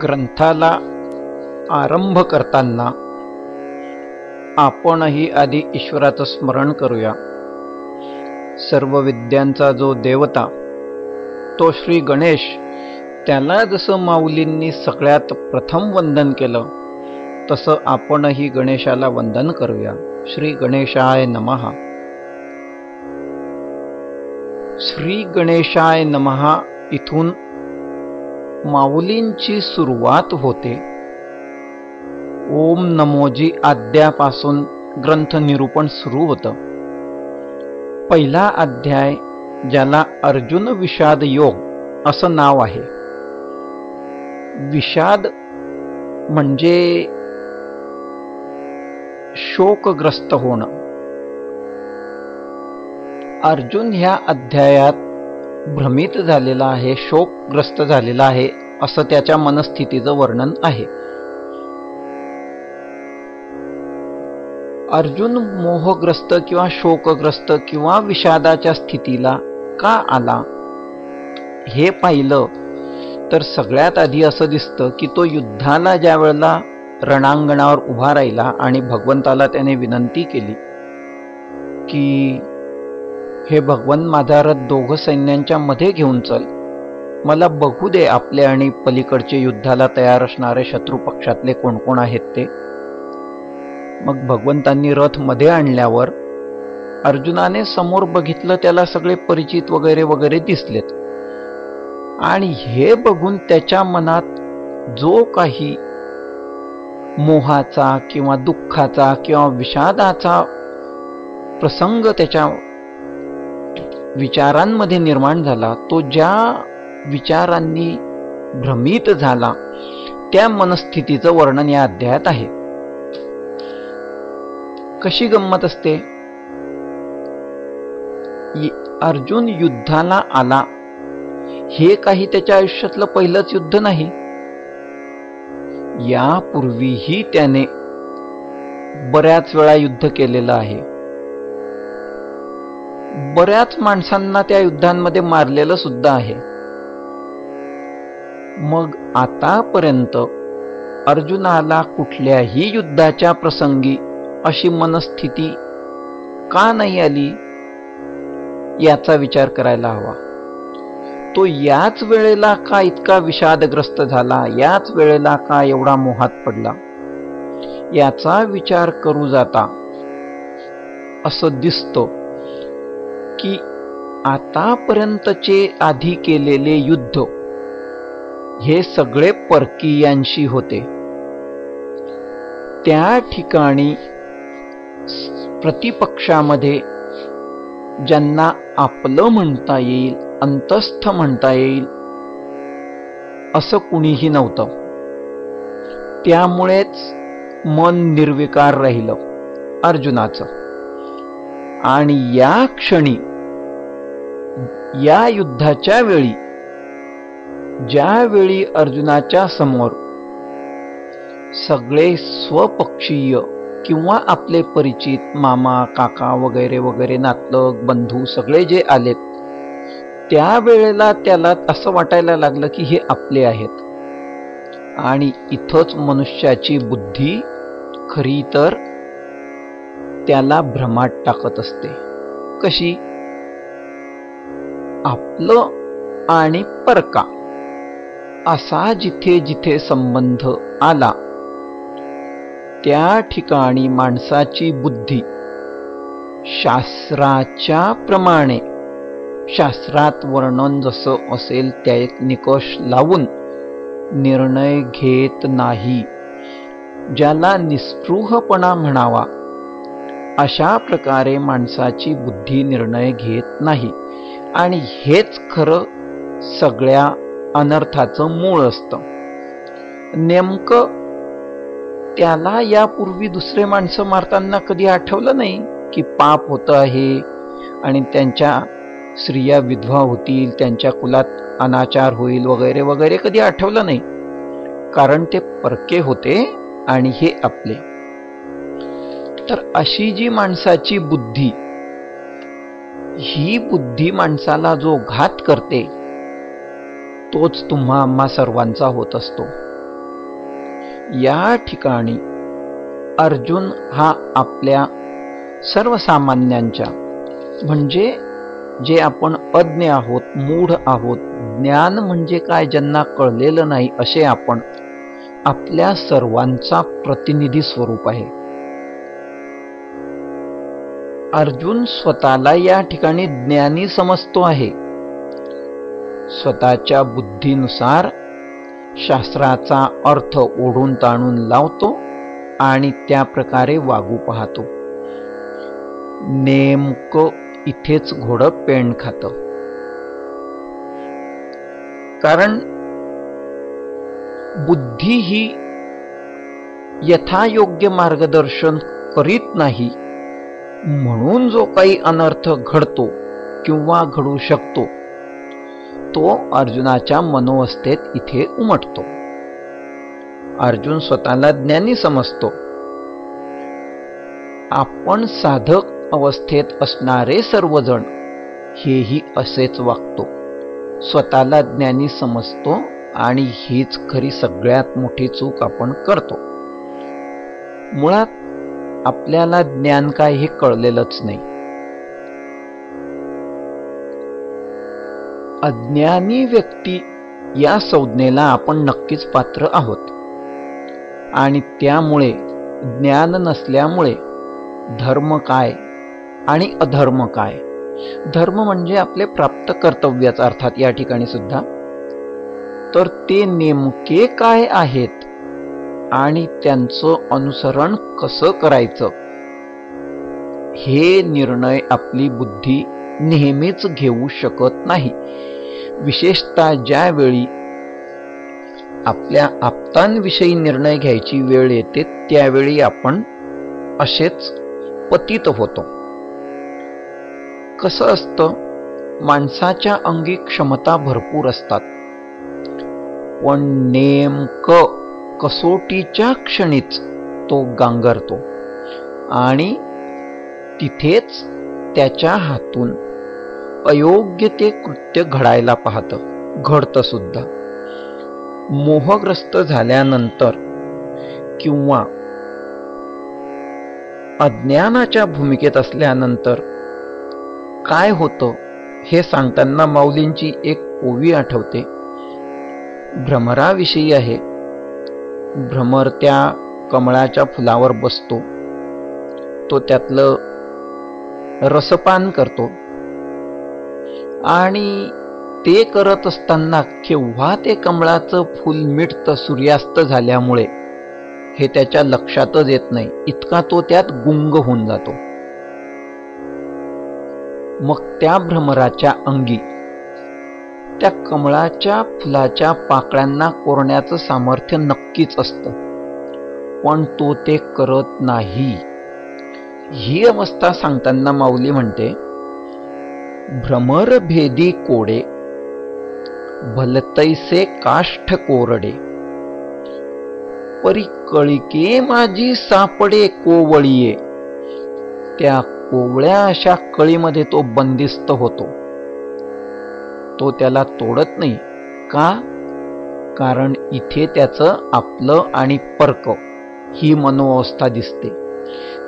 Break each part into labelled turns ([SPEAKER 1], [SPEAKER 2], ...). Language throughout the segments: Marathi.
[SPEAKER 1] ग्रंथाला आरंभ करताना आपणही आधी ईश्वराचं स्मरण करूया. सर्व विद्यांचा जो देवता तो श्री गणेश, त्याला जसं माऊलींनी सगळ्यात प्रथम वंदन केलं तसं आपणही गणेशाला वंदन करूया. श्री गणेशाय नमः. श्री गणेशाय नमः इथून माऊलींची सुरुवात होते. ओम नमोजी अध्यायापासून ग्रंथ निरूपण सुरू होतं. पहिला अध्याय, ज्याला अर्जुन विषाद योग असं नाव आहे. विषाद म्हणजे शोकग्रस्त होणं. अर्जुन ह्या अध्यायात भ्रमित झालेला आहे, शोकग्रस्त झालेला आहे, असं त्याच्या मनस्थितीचं वर्णन आहे. अर्जुन मोहग्रस्त किंवा शोकग्रस्त किंवा विषादाच्या स्थितीला का आला हे पाहिलं तर सगळ्यात आधी असं दिसतं की तो युद्धाला ज्या वेळेला रणांगणावर उभा राहिला आणि भगवंताला त्याने विनंती केली की हे भगवंत, माझा रथ दोघं सैन्यांच्या मध्ये घेऊन चल, मला बघू दे आपले आणि पलीकडचे युद्धाला तयार असणारे शत्रू पक्षातले कोण कोण आहेत ते. मग भगवंतांनी रथ मध्ये आणल्यावर अर्जुनाने समोर बघितलं, त्याला सगळे परिचित वगैरे वगैरे दिसलेत. आणि हे बघून त्याच्या मनात जो काही मोहाचा किंवा दुःखाचा किंवा विषादाचा प्रसंग त्याच्या विचारांमध्ये निर्माण झाला, तो ज्या विचारांनी भ्रमित झाला त्या मनस्थितीचं वर्णन या अध्यायात आहे. कशी गंमत असते, अर्जुन युद्धाला आला हे काही त्याच्या आयुष्यातलं पहिलंच युद्ध नाही. यापूर्वीही त्याने बऱ्याच वेळा युद्ध केलेलं आहे. बऱ्याच माणसांना त्या युद्धांमध्ये मारलेलं सुद्धा आहे. मग आतापर्यंत अर्जुनाला कुठल्याही युद्धाच्या प्रसंगी अशी मनस्थिती का नाही आली याचा विचार करायला हवा. तो याच वेळेला का इतका विषादग्रस्त झाला, याच वेळेला का एवढा मोहात पडला, याचा विचार करू जाता असं दिसतं की आतापर्यंतचे आधी केलेले युद्ध हे सगळे परकीयांशी होते. त्या ठिकाणी प्रतिपक्षामध्ये ज्यांना आपलं म्हणता येईल, अंतस्थ म्हणता येईल असं कुणीही नव्हतं. त्यामुळेच मन निर्विकार राहिलं अर्जुनाचं. आणि या क्षणी, या युद्धाच्या वेळी, ज्यावेळी अर्जुनाच्या समोर सगळे स्वपक्षीय किंवा आपले परिचित मामा, काका वगैरे वगैरे, नातलग, बंधू सगळे जे आलेत, त्यावेळेला त्याला असं वाटायला लागलं की हे आपले आहेत. आणि इथंच मनुष्याची बुद्धी खरी तर त्याला भ्रमात टाकत असते. कशी? आपलं आणि परका असा जिथे जिथे संबंध आला त्या ठिकाणी माणसाची बुद्धी शास्त्राच्या प्रमाणे, शास्त्रात वर्णन जसं असेल त्या एक निकष लावून निर्णय घेत नाही. ज्याला निस्पृहपणा म्हणावा अशा प्रकारे माणसाची बुद्धी निर्णय घेत नाही. आणि हेच खरं सगळ्या अनर्थाचं मूळ असतं. नेमकं त्याला यापूर्वी दुसरे माणसं मारताना कधी आठवलं नाही की पाप होतं आहे आणि त्यांच्या स्त्रिया विधवा होतील, त्यांच्या कुलात अनाचार होईल वगैरे वगैरे, कधी आठवलं नाही. कारण ते परके होते आणि हे आपले. तर अशी जी माणसाची बुद्धी, ही बुद्धी माणसाला जो घात करते तोच तुम्हा आम्हा सर्वांचा होत असतो. या ठिकाणी अर्जुन हा आपल्या सर्वसामान्यांच्या, म्हणजे जे आपण अज्ञ आहोत, मूढ आहोत, ज्ञान म्हणजे काय ज्यांना कळलेलं नाही असे आपण, आपल्या सर्वांचा प्रतिनिधी स्वरूप आहे. अर्जुन स्वतःला या ठिकाणी ज्ञानी समजतो आहे. स्वतःच्या बुद्धीनुसार शास्त्राचा अर्थ ओढून ताणून लावतो आणि त्या प्रकारे वागू पाहतो. नेमकं इथेच घोडं पेंड खातं. कारण बुद्धी ही यथायोग्य मार्गदर्शन करीत नाही, म्हणून जो काही अनर्थ घडतो किंवा घडू शकतो तो अर्जुनाच्या मनोवस्थेत इथे उमटतो. अर्जुन स्वतःला ज्ञानी समजतो. आपण साधक अवस्थेत असणारे सर्वजण हेही असेच वागतो. स्वतःला ज्ञानी समजतो आणि हीच खरी सगळ्यात मोठी चूक आपण करतो. मुळात आपल्याला ज्ञान काय हे कळलेलंच नाही. अज्ञानी व्यक्ती या संज्ञेला आपण नक्कीच पात्र आहोत आणि त्यामुळे ज्ञान नसल्यामुळे धर्म काय आणि अधर्म काय, धर्म म्हणजे आपले प्राप्त कर्तव्यच अर्थात या ठिकाणी सुद्धा, तर ते नेमके काय आहेत आणि त्यांचं अनुसरण कसं करायचं हे निर्णय आपली बुद्धी नेहमीच घेऊ शकत नाही. विशेषतः ज्यावेळी आपल्या आप्तांविषयी निर्णय घ्यायची वेळ येते त्यावेळी आपण असेच पतित होतो. कसं असतं, माणसाच्या अंगी क्षमता भरपूर असतात, पण नेमकं कसोटीच्या क्षणीच तो गांगरतो आणि तिथेच त्याच्या हातून अयोग्य ते कृत्य घडायला पाहतं, घडतं सुद्धा. मोहग्रस्त झाल्यानंतर किंवा अज्ञानाच्या भूमिकेत असल्यानंतर काय होतं हे सांगताना माऊलींची एक ओवी आठवते. भ्रमराविषयी आहे. भ्रमर त्या कमळाच्या फुलावर बसतो, तो त्यातलं रसपान करतो आणि ते करत असताना केव्हा ते कमळाचं फूल मिटतं सूर्यास्त झाल्यामुळे हे त्याच्या लक्षातच येत नाही, इतका तो त्यात गुंग होऊन जातो. मग त्या भ्रमराच्या अंगी त्या कमळाच्या फुलाच्या पाकळ्यांना कोरण्याचं सामर्थ्य नक्कीच असतं, पण तो ते करत नाही. ही अवस्था सांगताना माऊली म्हणते, भ्रमर भेदी कोडे भलतैसे काष्ठ कोरडे, परी कळिके माझी सापडे कोवळीये. त्या कोवळ्या अशा कळीमध्ये तो बंदिस्त होतो. तो त्याला तोडत नाही. का? कारण इथे त्याचं आपलं आणि परक ही मनोअवस्था दिसते.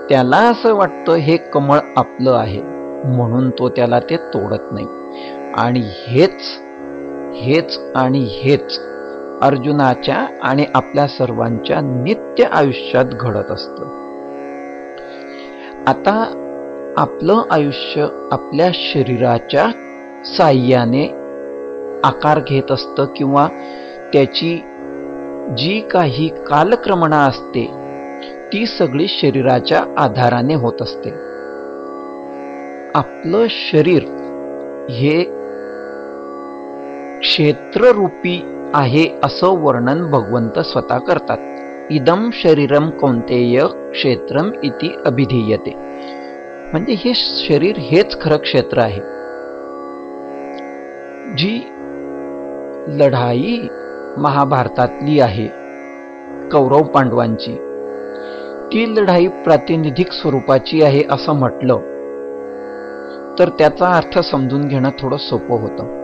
[SPEAKER 1] त्याला असं वाटतं हे कमळ आपलं आहे, म्हणून तो त्याला ते तोडत नाही. आणि हेच आणि हेच अर्जुनाच्या आणि आपल्या सर्वांच्या नित्य आयुष्यात घडत असतं. आता आपलं आयुष्य आपल्या शरीराच्या साह्याने आकार घेत असतं किंवा त्याची जी काही कालक्रमणा असते ती सगळी शरीराच्या आधाराने होत असते. आपलं शरीर हे क्षेत्ररूपी आहे असं वर्णन भगवंत स्वतः करतात. इदम शरीरम कौंतेय क्षेत्रम इति अभिधीयते. म्हणजे हे शरीर हेच खरं क्षेत्र आहे. जी लढाई महाभारतातली आहे कौरव पांडवांची, ती लढाई प्रातिनिधिक स्वरूपाची आहे असं म्हटलं तर त्याचा अर्थ समजून घेणं थोडं सोपं होतं.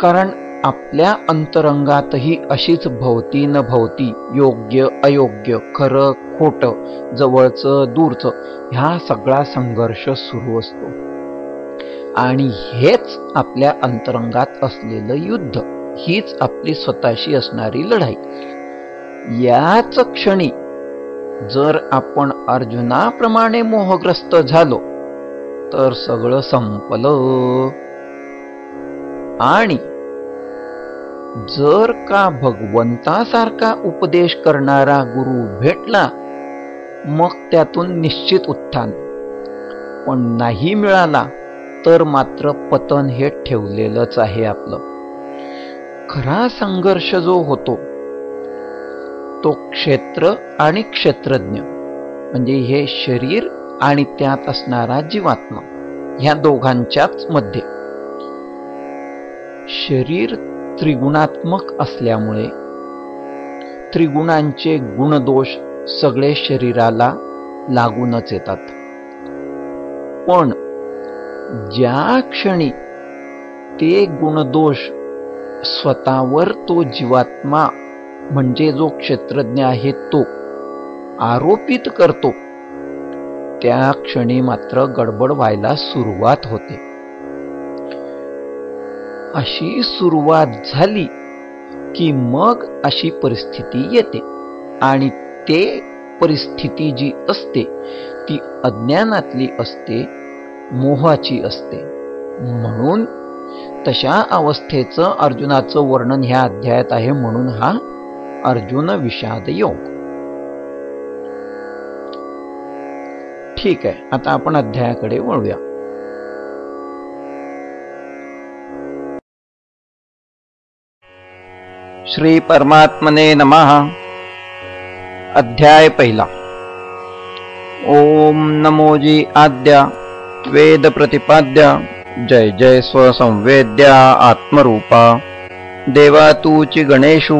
[SPEAKER 1] कारण आपल्या अंतरंगातही अशीच भोवती न भोवती, योग्य अयोग्य, खरं खोटं, जवळचं दूरचं, ह्या सगळा संघर्ष सुरू असतो. आणि हेच आपल्या अंतरंगात असलेलं युद्ध, हीच आपली स्वतःशी असणारी लढाई. याच क्षणी जर आपण अर्जुनाप्रमाणे मोहग्रस्त झालो तर सगळं संपलं. आणि जर का भगवंतासारखा उपदेश करणारा गुरु भेटला मग त्यातून निश्चित उत्थान. पण नाही मिळाला तर मात्र पतन हे ठेवलेलंच आहे आपलं. खरा संघर्ष जो होतो तो क्षेत्र आणि क्षेत्रज्ञ, म्हणजे हे शरीर आणि त्यात असणारा जीवात्मा, ह्या दोघांच्याच मध्ये. शरीर त्रिगुणात्मक असल्यामुळे त्रिगुणांचे गुणदोष सगळे शरीराला लागूनच येतात. पण ज्या क्षणी ते गुणदोष स्वतःवर तो जीवात्मा म्हणजे जो क्षेत्रज्ञ आहे तो आरोपित करतो, त्या क्षणी मात्र गडबड व्हायला सुरुवात होते. अशी सुरुवात झाली की मग अशी परिस्थिती येते. आणि ते परिस्थिती जी असते ती अज्ञानातली असते, मोहाची असते. म्हणून तशा अवस्थेचं अर्जुनाचं वर्णन ह्या अध्यायात आहे. म्हणून हा अर्जुन विषाद योग. ठीक आहे, आता आपण अध्यायाकडे वळूया. श्री परमात्मने नमः. अध्याय पहिला. ओम नमोजी आद्या वेद प्रतिपाद्या जय जय स्वसंवेद्या आत्मरूपा देवा तूची गणेशू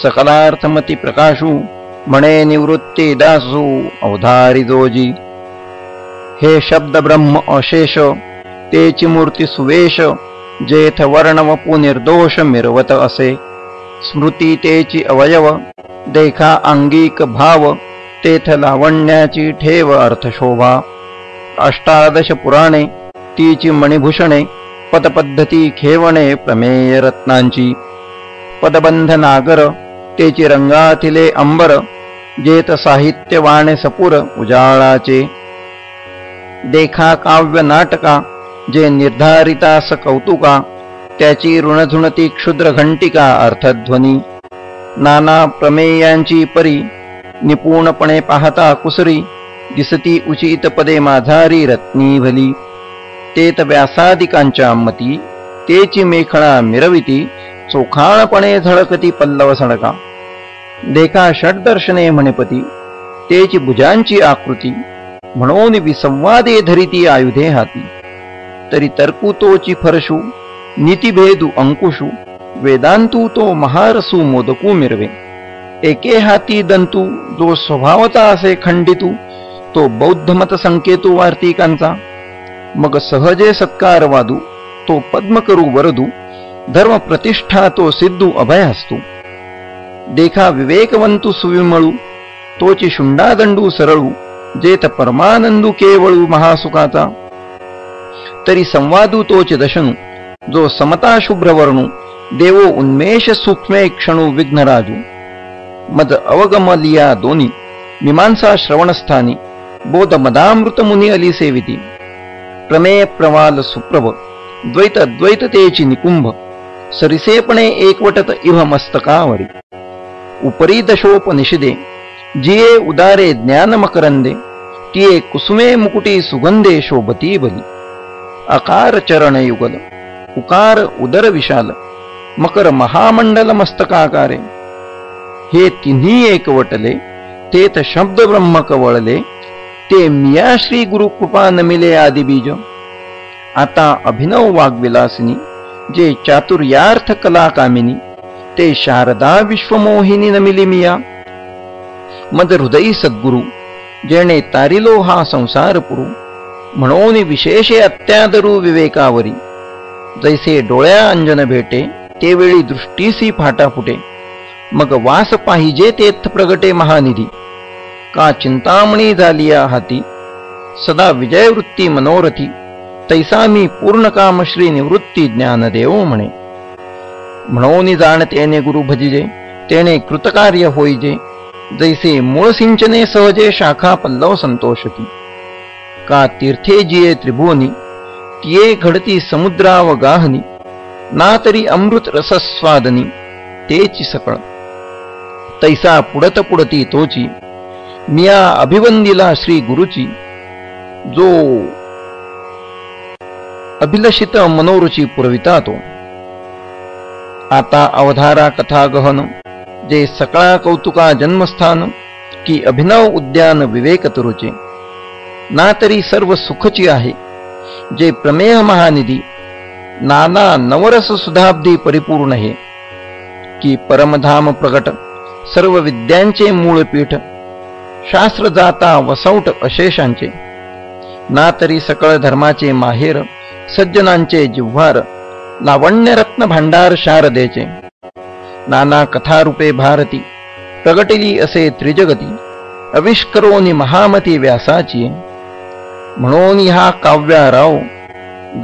[SPEAKER 1] सकलार्थमती प्रकाशू म्हणे निवृत्ती दासू अवधारी जोजी. हे शब्द ब्रह्म अशेष तेची मूर्ती सुवेश जेथ वर्ण वपू निर्दोष मिरवत असे. स्मृती तेची अवयव देखा अंगिक भाव तेथ लावण्याची ठेव अर्थशोभा. अष्टादश पुराणे तीची मणिभूषणे पदपद्धती खेवणे प्रमेय रत्नांची. पदबंध नागर तेची रंगातिले अंबर जेत साहित्य वाणे सपुर उजाळाचे. देखा काव्य नाटका जे निर्धारितास कौतुका त्याची ऋणधुणती क्षुद्र घंटिका अर्थध्वनी. नाना प्रमेयांची परी निपुणपणे पाहता कुसरी दिसती उचित पदे माझारी रत्नी भली. तेत व्यासादिकांच्या मती तेची मेखणा मिरविती चोखाळपणे झळकती पल्लव सडका. देखा षड्दर्शने म्हणेपती तेची भुजांची आकृती म्हणून विसंवादे धरिती आयुधे हाती. तरी तर्कू तोची फरशू नीतिभेदू अंकुशू वेदांतू तो महारसू मोदकू मिरवे. एके हाती दंतू जो स्वभावता असे खंडितू तो बौद्धमत संकेतू वार्तिकांचा. मग सहजे सत्कार वादू तो पद्म करू वरदू धर्म प्रतिष्ठा तो सिद्धू अभय हस्तू. देखा विवेकवंतू सुविमळू तोची शुंडादंडू सरळू जेत परमानंदू केवळू महासुखाचा. तरी संवादू तोचे दशनू जो समता शुभ्र वर्णू देवो उन्मेष सूक्ष्मे क्षणू विघ्नराजू. मद अवगमलिया दोनी मीमांसा श्रवणस्थानी बोध मदामृत मुनी अली सेविती. प्रमेय प्रवाल सुप्रभ द्वैत द्वैततेची निकुंभ सरिसेपणे एकवटत इव मस्तकावरी. उपरी दशोपनिषदे जिये उदारे ज्ञान मकरंदे तिये कुसुमे मुकुटी सुगंधे शोभती बली. अकार चरण युगल उकार उदर विशाल मकर महामंडल मस्तकाकारे. हे तिन्ही एकवटले तेथ शब्द ब्रह्म कवळले ते मिया श्री गुरु कृपा नमिले आदिबीज. आता अभिनव वाग्विलासिनी जे चातुर्यार्थ कला कामिनी ते शारदा विश्वमोहिनी नमिली मिया. मद हृदयी सद्गुरु जेणे तारिलो हा संसार पुरू म्हणून विशेषे अत्यादरू विवेकावरी. जैसे डोळ्या अंजन भेटे तेवेळी दृष्टीसी फाटा फुटे. मग वास पाहिजे तेथ प्रगटे महानिधी. का चिंतामणी झालिया हाती, सदा विजयवृत्ती मनोरथी. तैसा मी पूर्ण काम श्री निवृत्ती ज्ञानदेव म्हणे. म्हणून जाण तेने गुरु भजिजे, तेने कृतकार्य होईजे. जैसे मूळ सिंचने सहजे, शाखा पल्लव संतोषती. का तीर्थे जिये त्रिभुवनी, तिये घडती समुद्राव गाहनी. ना तरी अमृत रसस्वादनी, तेची सकळ. तैसा पुडत पुडती तोची, मिया अभिवंदिला श्री गुरुची. जो अभिलषित मनोरुची पुरविता तो. आता अवधारा कथा गहन, जे सकळा कौतुका जन्मस्थान. की अभिनव उद्यान विवेक तरुचे, ना तरी सर्व सुखची आहे. जे प्रमेय महानिधी, नाना नवरस सुधाब्दी परिपूर्ण हे. की परमधाम प्रगट, सर्व विद्यांचे मूळ पीठ. शास्त्र जाता वसौट अशेषांचे, ना तरी सकळ धर्माचे माहेर. सज्जनांचे जिव्हार, लावण्यरत्न भांडार शारदेचे. नाना कथारूपे भारती, प्रगटिली असे त्रिजगती. अविष्करोनी महामती व्यासाची. म्हणून हा काव्या राव,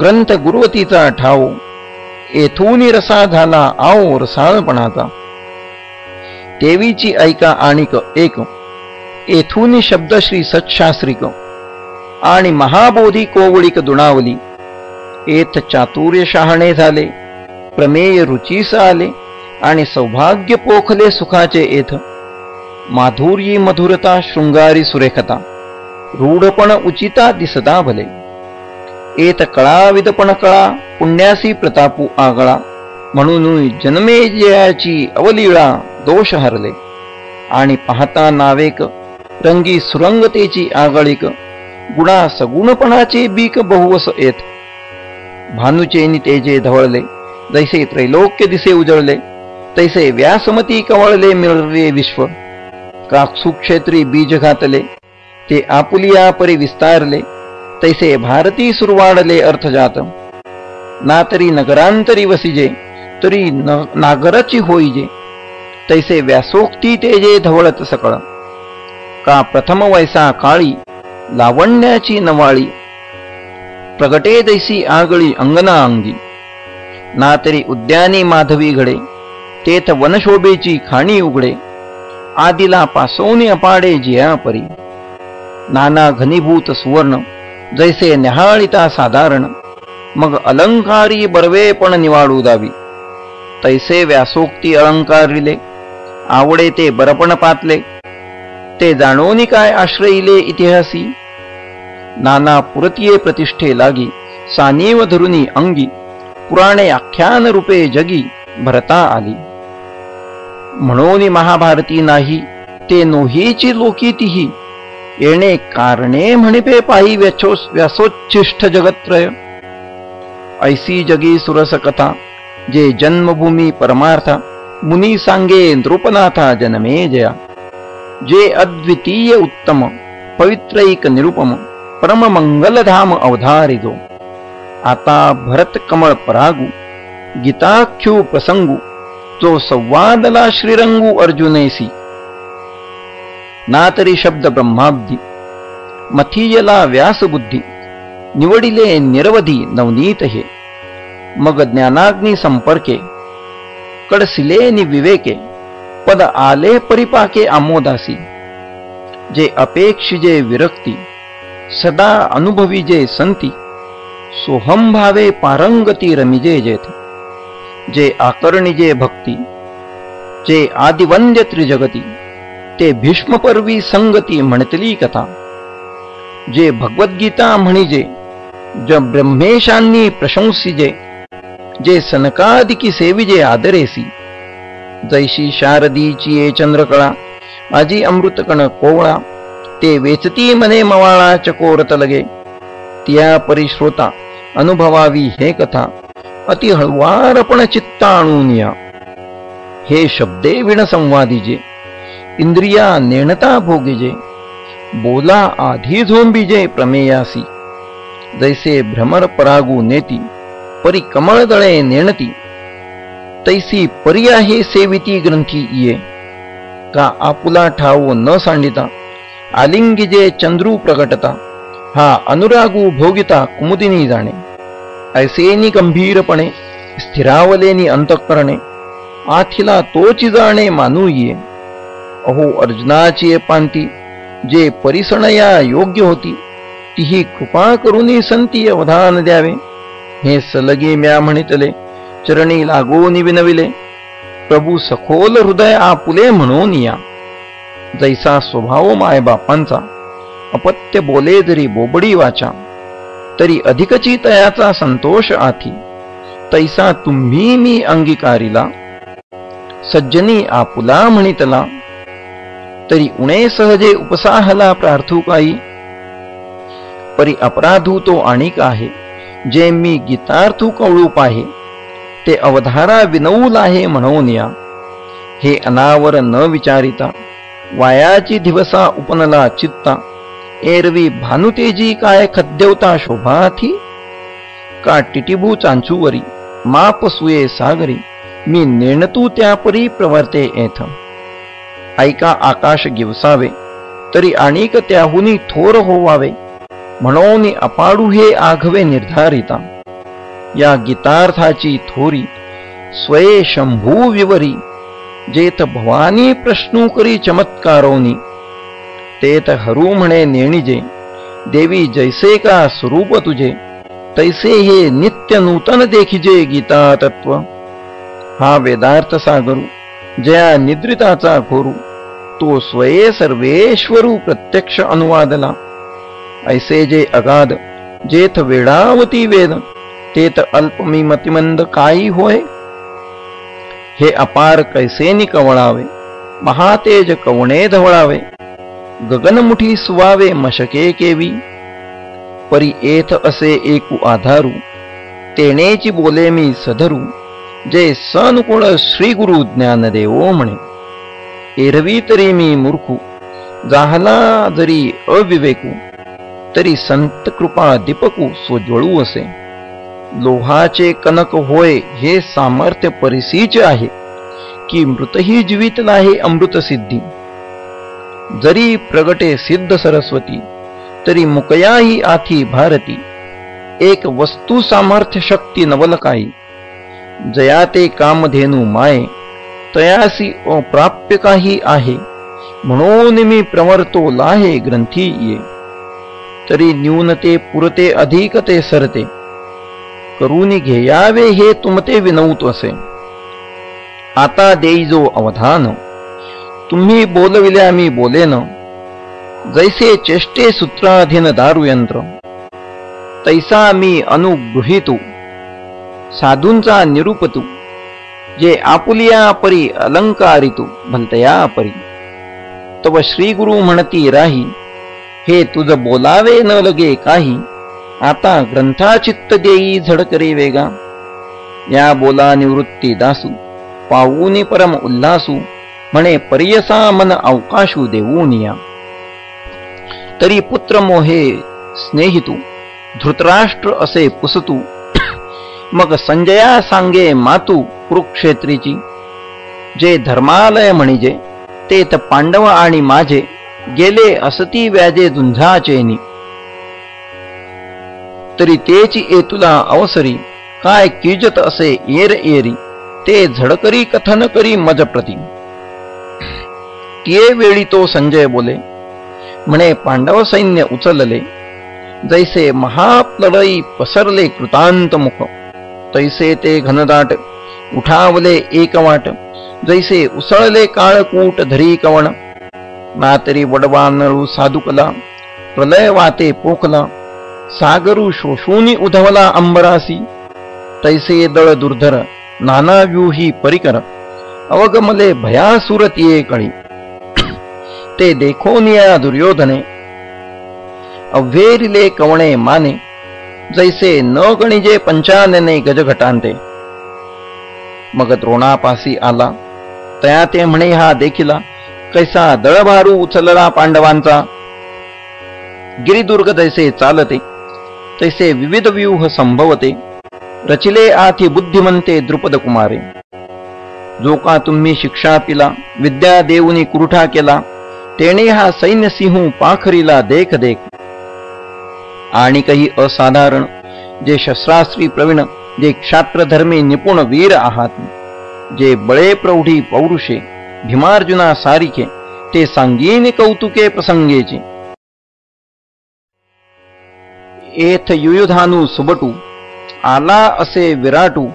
[SPEAKER 1] ग्रंथ गुरुवतीचा ठाव. येथूनी रसा झाला आओ रसाळपणाचा. देवीची ऐका आणिक एक, येथूनी शब्द श्री सत्शास्त्रिक. आणि महाबोधी कोवळीक दुणावली. येथ चातुर्य शहाणे झाले, प्रमेय रुचीस आले. आणि सौभाग्य पोखले सुखाचे येथ. माधुर्यी मधुरता, शृंगारी सुरेखता. रूढपण उचिता दिसता भले. येथ कळाविदपण कळा, पुण्यासी प्रतापू आगळा. म्हणून जन्मेजयाची अवलीळा, दोष हरले. आणि पाहता नावेक, रंगी सुरंगतेची आगळीक. गुणा सगुणपणाचे बीक बहुवस येत. भानुचे तेजे धवळले, जैसे त्रैलोक्य दिसे उजळले. तैसे व्यासमती कवळले मिळले विश्व. काक्षु क्षेत्री बीज घातले, ते आपुलिया परी विस्तारले. तैसे भारती सुरवाडले अर्थजात. ना तरी नगरांतरी वसिजे, तरी नागराची होईजे. तैसे व्यासोक्ती तेजे धवळत सकळ. का प्रथम वैसा काळी, लावण्याची नवाळी. प्रगटे दैसी आगळी अंगना अंगी. ना तरी उद्यानी माधवी घडे, तेथ वनशोभेची खाणी उघडे. आदिला पासोनी अपाडे जिया परी. नाना घनीभूत सुवर्ण, जैसे न्याहाळिता साधारण. मग अलंकारी बरवे पण निवाडू दावी. तैसे व्यासोक्ती अलंकारिले, आवडे ते बरपण पातले. ते जाणोनी काय आश्रयिले इतिहासी. नाना पुरतीये प्रतिष्ठे लागी, सानीव धरुनी अंगी. पुराणे आख्यान रूपे जगी, भरता आली. म्हणून महाभारती नाही, ते नोहीची लोकी तिही. येणे कारणे म्हणिपे पायी व्यासोच्छिष्ट जगत्रय. ऐसी जगी सुरस कथा, जे जन्मभूमी परमार्था. मुनी सांगे नृपनाथा जनमे जया. जे अद्वितीय उत्तम, पवित्रैक निरुपम. परम मंगलधाम अवधारिजो. आता भरत कमळ परागू, गीताख्यू प्रसंगू. जो संवादला श्रीरंगू अर्जुनेसी. ना तरी शब्द ब्रह्माब्दी, मथीयला व्यासबुद्धी. निवडिले निरवधी नवनीत हे. मग ज्ञानाग्नी संपर्के, कडसिले निविवेके. पद आले परिपाके आमोदासी. जे अपेक्षिजे विरक्ती, सदा अनुभविजे संती. सोहम भावे पारंगती रमिजे जेथे. जे आकर्णिजे भक्ती, जे आदिवंद्य त्रिजगती. ते भीष्मपर्वी संगती म्हणतली कथा. जे भगवद्गीता म्हणिजे, ज ब्रह्मेशांनी प्रशंसिजे. जे सनकादिकी सेविजे आदरेसी. जैशी शारदीची ये चंद्रकळा, माझी अमृतकण कोवळा. ते वेचती मने मवाळा चकोरत लगे. तिया परिश्रोता अनुभवावी हे कथा. अति हळवारपण चित्ता आणून या. हे शब्दे विण संवादीजे, इंद्रिया नेणता भोगिजे. बोला आधी झोंबिजे प्रमेयासी. जैसे भ्रमर परागू नेती, परी कमळदळे नेणती. तैसी परी आहे सेविती ग्रंथी ये, का आपुला ठाव न सांडिता आलिंगिजे चंद्रू प्रगटता, हा अनुरागू भोगिता कुमुदिनी जाणे, ऐसेनी गंभीरपणे स्थिरावलेनी अंतःकरणे, आथिला तोची जाणे मानू ये. अहो अर्जुनाची पांती जे परिसणया योग्य होती, तीही कृपा करुनी संती अवधान द्यावे. हे सलगी म्या म्हणितले चरणी लागून विनविले, प्रभू सखोल हृदय आपुले म्हणून या. जैसा स्वभाव मायबापांचा अपत्य बोले जरी बोबडी वाचा, तरी अधिकची तयाचा संतोष आथी. तैसा तुम्ही मी अंगीकारिला, सज्जनी आपुला म्हणितला, तरी उणे सहजे उपसाहला प्रार्थू काही. परी अपराधू तो आणिक आहे, जे मी गीतार्थू कवळू पाहे, ते अवधारा विनवूल आहे म्हणून या. हे अनावर न विचारिता वायाची दिवसा उपनला चित्ता, एरवी भानुतेजी काय खद्देवता शोभाथी. का टिटिबू चांचूवरी माप सुये सागरी, मी नेणतू त्यापरी प्रवर्ते येथ. ऐका आकाश गिवसावे, तरी आणिक त्याहुनी थोर होवावे, म्हणून अपाडू हे आघवे निर्धारिता. या गीतार्थाची थोरी स्वये शंभू विवरी, जेथ भवानी प्रश्नू करी चमत्कारोनी. तेथ हरू म्हणे नेणिजे, देवी जैसे का स्वरूप तुझे, तैसे हे नित्य नूतन देखिजे गीता तत्व. हा वेदार्थ सागरू जया निद्रिताचा घोरू, तो स्वये सर्वेश्वरू प्रत्यक्ष अनुवादला. ऐसे जे अगाध जेथ वेडावती वेद, तेथ अल्पमी मतिमंद काही होय. हे अपार कैसेनी कवळावे, महातेज कवणे धवळावे, गगनमुठी सुवावे मशके केवी. परी येथ असे एकू आधारू, तेनेची बोले मी सधरू, जे सनुकुळ श्री गुरु ज्ञानदेवो म्हणे. एरवी तरी मी मूर्खू, जाहला जरी अविवेकू, तरी संत कृपा दीपकू सोज्वळू असे. लोहाचे कनक होय हे सामर्थ्य परिसीचे आहे, की मृतही जीवितला आहे अमृत सिद्धी. जरी प्रगटे सिद्ध सरस्वती, तरी मुकयाही आथी भारती. एक वस्तू सामर्थ्य शक्ती नवल काही, जया ते कामधेनू माये, तयासी अप्राप्य काही आहे. म्हणून मी प्रवर्तो लाहे ग्रंथी ये, तरी न्यूनते पुरते अधिक ते सरते. करूनी घेयावे हे तुमते विनवत असे. आता देई जो अवधान, तुम्ही बोलविल्या मी बोलेन. जैसे चेष्टे सूत्राधीन दारुयंत्र, तैसा मी अनुगृहीतू. साधूंचा निरूपतू, जे आपुलिया परी अलंकारितू भलतया परी. तव श्री गुरु म्हणती राही, हे तुझ बोलावे न लगे काही. आता ग्रंथाचित्त देई झडकरे वेगा. या बोला निवृत्ती दासू, पावूनी परम उल्हासू. म्हणे पर्यसा मन अवकाशू देऊन या. तरी पुत्र मोहे स्नेहितू, धृतराष्ट्र असे पुसतू. मग संजया सांगे मातू कुरुक्षेत्रीची. जे धर्मालय म्हणिजे, तेथ पांडव आणि माझे, गेले असती व्याजे झुंझाचेनी. तरी तेची एतुला अवसरी, काय कीजत असे येर येरी. ते झडकरी कथन करी मज प्रती. ते वेळी तो संजय बोले, म्हणे पांडव सैन्य उचलले. जैसे महाप्लवई पसरले कृतांत मुख, तैसे ते घनदाट उठावले एकवाट. जैसे उसळले काळकूट धरी कवण. नातरी वडवानळू साधुकला, प्रलय वाते पोखला. सागरू शोषूनी उधवला अंबरासी. तैसे दळ दुर्धर नानाव्यूही परिकर. अवगमले भयासुरतीये कळी. ते देखोनिया दुर्योधने, अव्हेरिले कवणे माने. जैसे न गणिजे पंचानने गजघटांते. मग द्रोणापासी आला, तया ते म्हणे हा देखिला. कैसा दळभारू उचलला पांडवांचा. गिरिदुर्ग जैसे चालते, तैसे विविध व्यूह संभवते. रचिले आथी बुद्धिमंते द्रुपद कुमारे. जो का तुम्ही शिक्षा पिला, विद्या देऊनी कुरुठा केला, तेणे हा सैन्य सिंहू पाखरीला देख देख. आणि काही असाधारण, जे शस्त्रास्त्री प्रवीण, जे क्षात्रधर्मी निपुण वीर आहात, जे बळे प्रौढी पौरुषे भीमार्जुना सारिखे, ते सांगीन कौतुके प्रसंगेचे. एथ युयुधानु सुबटू, आला असे विराटू,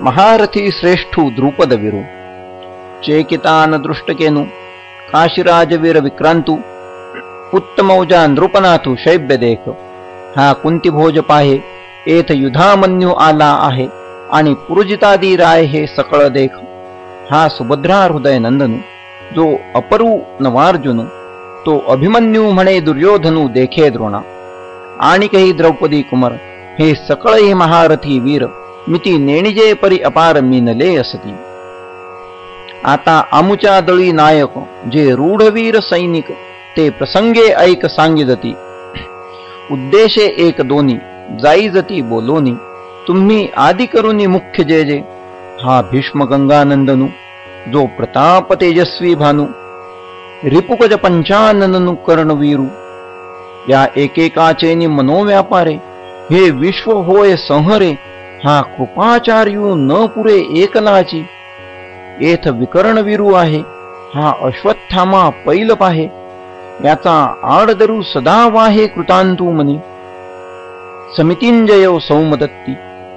[SPEAKER 1] महारथी श्रेष्ठू द्रुपद विरू. चेकितान दृष्टकेनु, काशीराजवीर विक्रांतू, उत्तमौजा नृपनाथू शैब्य देख. हा कुंती भोज पाहे, एथ युधामन्यू आला आहे, आणि पुरुजितादी राय हे सकळ देख. हा सुभद्रा हृदय नंदनू, जो अपरू नवार्जुनू, तो अभिमन्यू म्हणे दुर्योधनू देखे द्रोणा. आणि काही द्रौपदी कुमार, हे सकळही महारथी वीर, मिती नेणिजे परी अपार मीनले असती. आता आमुच्या दळी नायक, जे रूढवीर सैनिक, ते प्रसंगे ऐक सांगिजती. उद्देशे एक दोन्ही, जाई जती बोलोनी, तुम्ही आदि करुनी मुख्य जय जय. हा भीष्म गंगानंदनू, जो प्रताप तेजस्वी भानू, रिपुगज पंचानननु कर्णवीरू. या एकेकाचेनी मनोव्यापारे, हे विश्व होय संहरे, हा कृपाचार्यू न पुरे एकलाची. एथ विकर्णवीरू आहे, हा अश्वत्थामा पैल पाहे, याचा आडदरू सदा वाहे कृतांतू मनी. समितिंजय सौमदत्ती,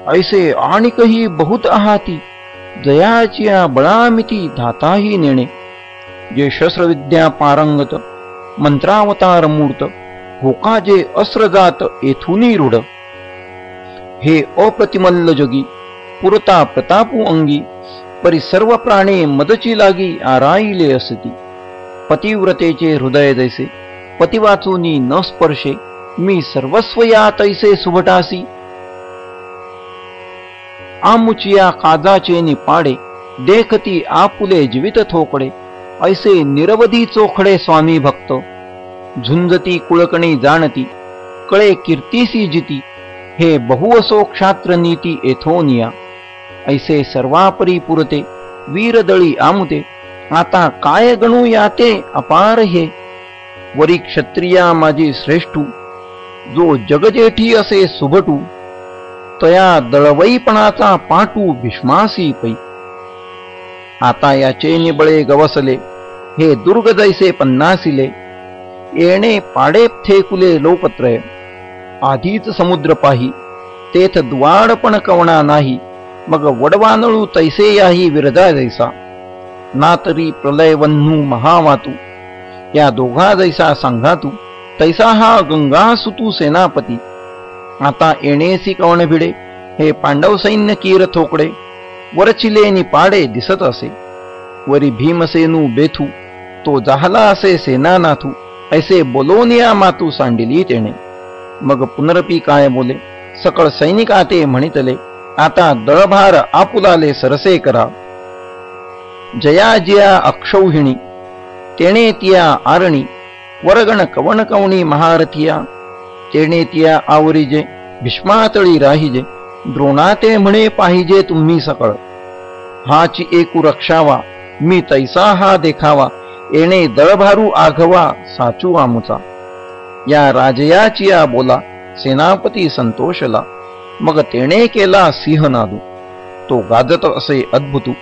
[SPEAKER 1] ऐसे आणिकही बहुत आहाती, जयाची बळामिती धाताही नेणे. जे शस्त्रविद्या पारंगत, मंत्रावतार मूर्त, होका जे अस्त्रजात येथुनी रूढ. हे अप्रतिमल्ल जगी, पुरता प्रतापू अंगी, परी सर्व प्राणे मदची लागी आराईले असती. पतिव्रतेचे हृदय जैसे, पतिवाचूनी न स्पर्शे, मी सर्वस्व या तैसे सुभटासी. आमुचिया काजाचे निपाडे, देखती आपुले जीवित थोकडे, ऐसे निरवधी चोखडे स्वामी भक्त. झुंजती कुळकणी जाणती, कळे कीर्तीसी जिती, हे बहुअसो क्षात्र नीती एथोनिया. ऐसे सर्वापरी पुरते, वीरदळी आमुते, आता काय गणू याते अपार हे. वरी क्षत्रिया माझी श्रेष्ठू, जो जगजेठी असे सुभटू, तया दळवईपणाचा पाटू भीष्मासी पै. आता याचे निबळे गवसले, हे दुर्ग जैसे पन्नासिले, येणे पाडे थेकुले लोकत्रय. आधीच समुद्र पाही, तेथ द्वाडपण कवणा नाही, मग वडवानळू तैसे याही विरदा जैसा. ना तरी प्रलय वन्हू महावातू, या दोघा जैसा सांगातू, तैसा हा गंगासुतू सेनापती. आता येणेसी कवण भिडे, हे पांडव सैन्य कीर थोकडे, वरचिलेनी पाडे दिसत असे. वरी भीमसेनू बेथू, तो जाहला असे सेनानाथू, ऐसे बोलोनिया मातू सांडिली तेणे. मग पुनरपी काय बोले, सकळ सैनिक आते म्हणितले, आता दळभार आपुलाले सरसे करा. जया जिया अक्षौहिणी, तेणे तिया आरणी, वरगण कवण कवणी महारथिया. तेणे तिया आवरीजे, भीष्मातळी राहिजे, द्रोणाते म्हणे पाहिजे तुम्ही सकळ. हाची एकू रक्षावा, मी तैसा हा देखावा, येणे दळभारू आघवा साचू आमुचा. या राजयाचिया बोला, सेनापती संतोषला, मग तेणे केला सिंहनादू. तो गाजत असे अद्भुतू,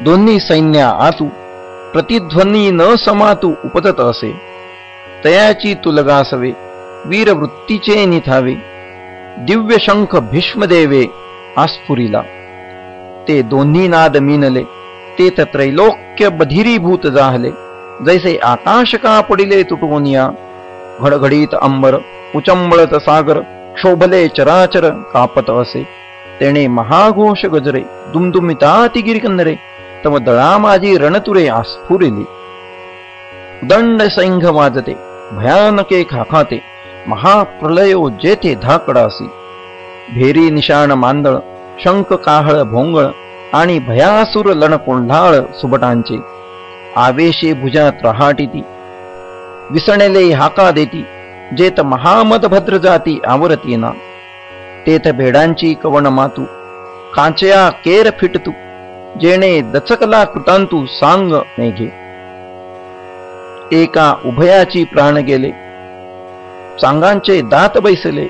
[SPEAKER 1] दोन्ही सैन्या आतू, प्रतिध्वनी न समातू उपजत असे. तयाची तुलगासवे, वीरवृत्तीचे निथावे, दिव्य शंख भीष्मदेवे आस्फुरिला. ते दोन्ही नाद मिनले, तेथ त्रैलोक्य बधिरीभूत जाहले, जैसे आकाश का पडिले तुटवनिया. घडघडीत अंबर, उचंबळत सागर, क्षोभले चराचर कापत असे. तेणे महाघोष गजरे, दुमदुमिताति गिरिकंदरे, तव दळा माझी रणतुरे आस्फुरिली. उदंड सैंघ वाजते, भयानके खाखाते, महाप्रलयो जेथे धाकडासी. भेरी निशाण मांदळ, शंख काहळ भोंगळ, आणि भयासुर लन कोंढाळ सुबटांचे. आवेशे भुजात रहाटिती, विसणेले हाका देती, जेत महामद भद्र जाती आवरतीना. तेथ भेडांची कवण मातू, कांचया केर फिटतू, जेणे दचकला कृतांतू सांग मेघे. एका उभयाची प्राण गेले, चांगांचे दात बैसले,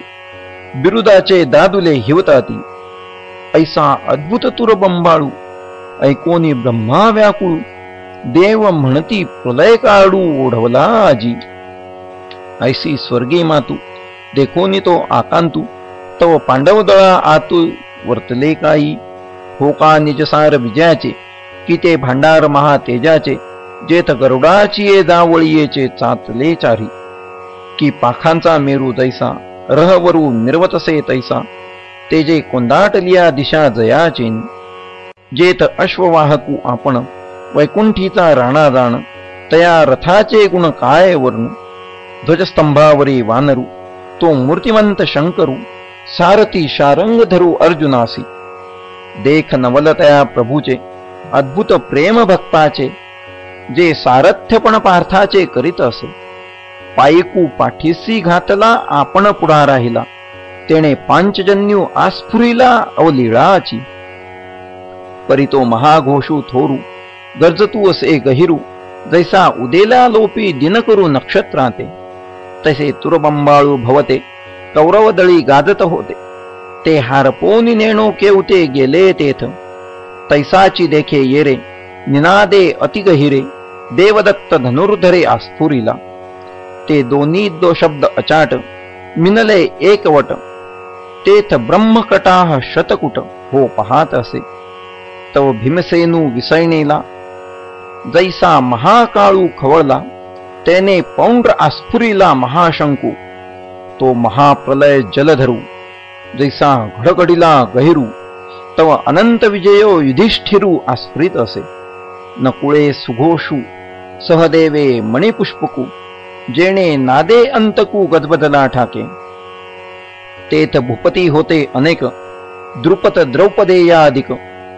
[SPEAKER 1] बिरुदाचे दादुले हिवताती. ऐसा अद्भुत तुर बंबाळू, ऐकोनी ब्रह्मा व्याकुळू. देव म्हणती प्रलय काळू ओढवला आजी. ऐसी स्वर्गी मातू, देखोनी तो आकांतू. तव पांडवदळा आतू वर्तले काही. होका निजसार विजयाचे, कि ते भांडार महातेजाचे. जेथ गरुडाची ये जावळीयेचे चाचले चारी. की पाखांचा मेरू जैसा, रहवरू निर्वतसे तैसा. तेजे कोंदाटलिया दिशा जयाचेनी. जेथ अश्ववाहकू आपण, वैकुंठीचा राणा जाण. तया रथाचे गुण काय वर्ण. ध्वजस्तंभावरी वानरू, तो मूर्तिमंत शंकरू. सारथी शारंग धरू अर्जुनासी. देख नवलतया प्रभूचे, अद्भुत प्रेम भक्ताचे. जे सारथ्यपण पार्थाचे करीत असे. पायकू पाठीसी घातला आपण पुढा राहिला. तेणे पांचजन्यू आस्फुरिला अवलीळाची. परी तो महाघोषू थोरू, गरजतू असे गहिरू. जैसा उदेला लोपी दिन करू नक्षत्राते. तसे तुरबंबाळू भवते, कौरवदळी गाजत होते. ते हारपोनी नेणो केवते गेले तेथ. तैसाची देखे येरे, निनादे अतिगहिरे. देवदत्त धनुर्धरे आस्फुरिला. ते दोन्ही दो शब्द अचाट, मिनले एकवट. तेथ ब्रह्मकटाह शतकुट हो पाहात असे. तव भीमसेनू विसैनेला, जैसा महाकाळू खवळला. त्याने पौंड्र आस्फुरिला महाशंकू. तो महाप्रलय जलधरू, जैसा घडघडीला गहिरू. तव अनंत विजयो युधिष्ठिरू आस्फुरित असे. नकुळे सुघोषू, सहदेवे मणिपुष्पकू. जेणे नादे अंतकू गजबजला ठाके. तेथ भूपती होते अनेक, द्रुपद द्रौपदेयादिक.